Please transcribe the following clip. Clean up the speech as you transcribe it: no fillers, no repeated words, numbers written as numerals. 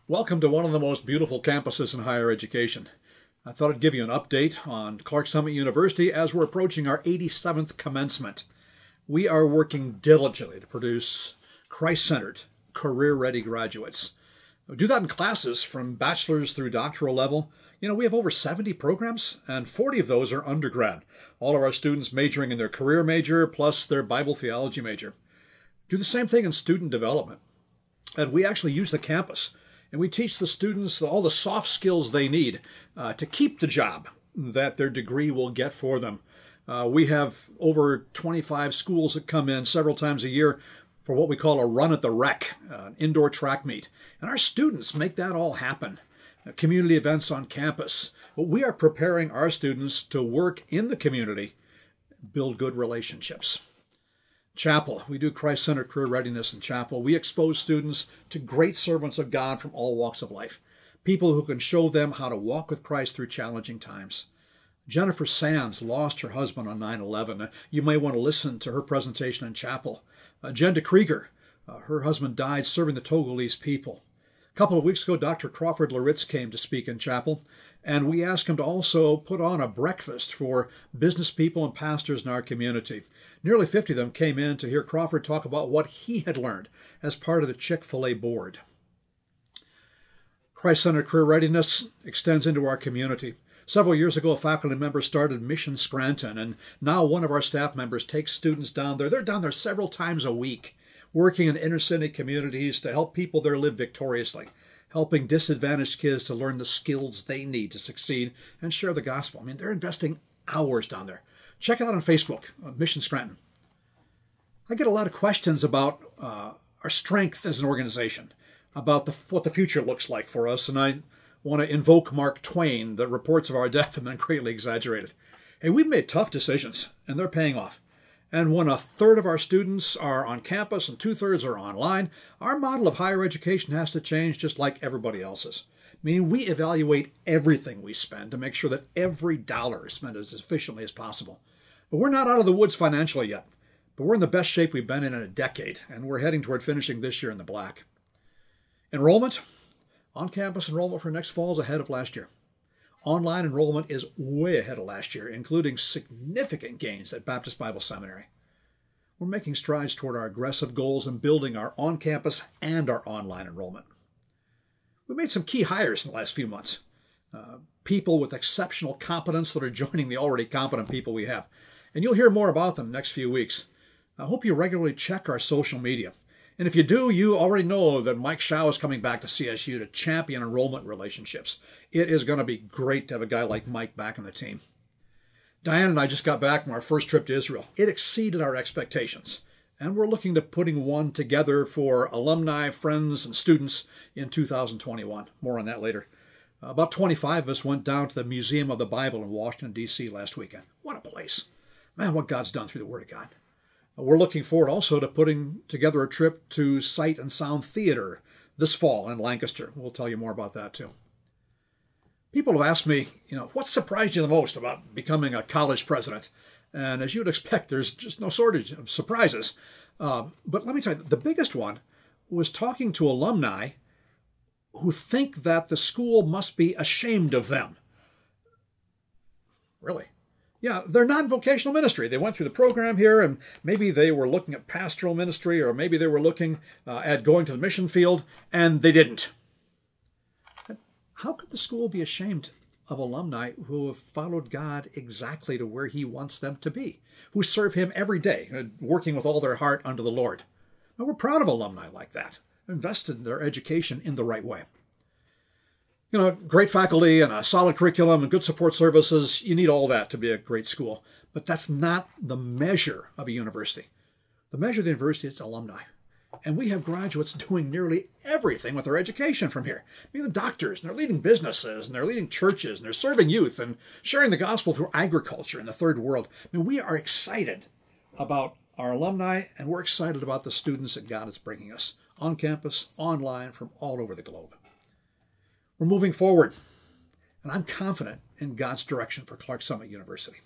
Welcome to one of the most beautiful campuses in higher education. I thought I'd give you an update on Clark Summit University as we're approaching our 87th commencement. We are working diligently to produce Christ-centered, career-ready graduates. We do that in classes from bachelor's through doctoral level. We have over 70 programs, and 40 of those are undergrad. All of our students majoring in their career major plus their Bible theology major. Do the same thing in student development. And we actually use the campus, and we teach the students all the soft skills they need to keep the job that their degree will get for them. We have over 25 schools that come in several times a year for what we call a run at the rec, an indoor track meet. And our students make that all happen. Community events on campus. We are preparing our students to work in the community, build good relationships. Chapel. We do Christ-centered career readiness in chapel. We expose students to great servants of God from all walks of life, people who can show them how to walk with Christ through challenging times. Jennifer Sands lost her husband on 9/11. You may want to listen to her presentation in chapel. Jen DeKrieger, her husband died serving the Togolese people. A couple of weeks ago, Dr. Crawford Loritz came to speak in chapel, and we asked him to also put on a breakfast for business people and pastors in our community. Nearly 50 of them came in to hear Crawford talk about what he had learned as part of the Chick-fil-A board. Christ-centered career readiness extends into our community. Several years ago, a faculty member started Mission Scranton, and now one of our staff members takes students down there. They're down there several times a week, working in inner-city communities to help people there live victoriously, helping disadvantaged kids to learn the skills they need to succeed and share the gospel. They're investing hours down there. Check it out on Facebook, Mission Scranton. I get a lot of questions about our strength as an organization, about what the future looks like for us, and I want to invoke Mark Twain, that reports of our death have been greatly exaggerated. Hey, we've made tough decisions, and they're paying off. And when a third of our students are on campus and 2/3 are online, our model of higher education has to change just like everybody else's. We evaluate everything we spend to make sure that every dollar is spent as efficiently as possible. But we're not out of the woods financially yet, but we're in the best shape we've been in a decade, and we're heading toward finishing this year in the black. Enrollment. On-campus enrollment for next fall is ahead of last year. Online enrollment is way ahead of last year, including significant gains at Baptist Bible Seminary. We're making strides toward our aggressive goals in building our on-campus and our online enrollment. We made some key hires in the last few months. People with exceptional competence that are joining the already competent people we have. And you'll hear more about them next few weeks. I hope you regularly check our social media. And if you do, you already know that Mike Shaw is coming back to CSU to champion enrollment relationships. It is going to be great to have a guy like Mike back on the team. Diane and I just got back from our first trip to Israel. It exceeded our expectations. And we're looking to putting one together for alumni, friends, and students in 2021. More on that later. About 25 of us went down to the Museum of the Bible in Washington, D.C. last weekend. What a place. Man, what God's done through the Word of God. We're looking forward also to putting together a trip to Sight and Sound Theater this fall in Lancaster. We'll tell you more about that too. People have asked me, what surprised you the most about becoming a college president? And as you'd expect, there's just no shortage of surprises. But let me tell you, the biggest one was talking to alumni who think that the school must be ashamed of them. Really? Yeah, they're non-vocational ministry. They went through the program here, and maybe they were looking at pastoral ministry, or maybe they were looking at going to the mission field, and they didn't. How could the school be ashamed of alumni who have followed God exactly to where He wants them to be, who serve Him every day, working with all their heart unto the Lord? And we're proud of alumni like that, invested in their education in the right way. Great faculty and a solid curriculum and good support services, you need all that to be a great school. But that's not the measure of a university. The measure of the university is alumni. And we have graduates doing nearly everything with their education from here. The doctors, and they're leading businesses, and they're leading churches, and they're serving youth, and sharing the gospel through agriculture in the third world. We are excited about our alumni, and we're excited about the students that God is bringing us on campus, online, from all over the globe. We're moving forward, and I'm confident in God's direction for Clark Summit University.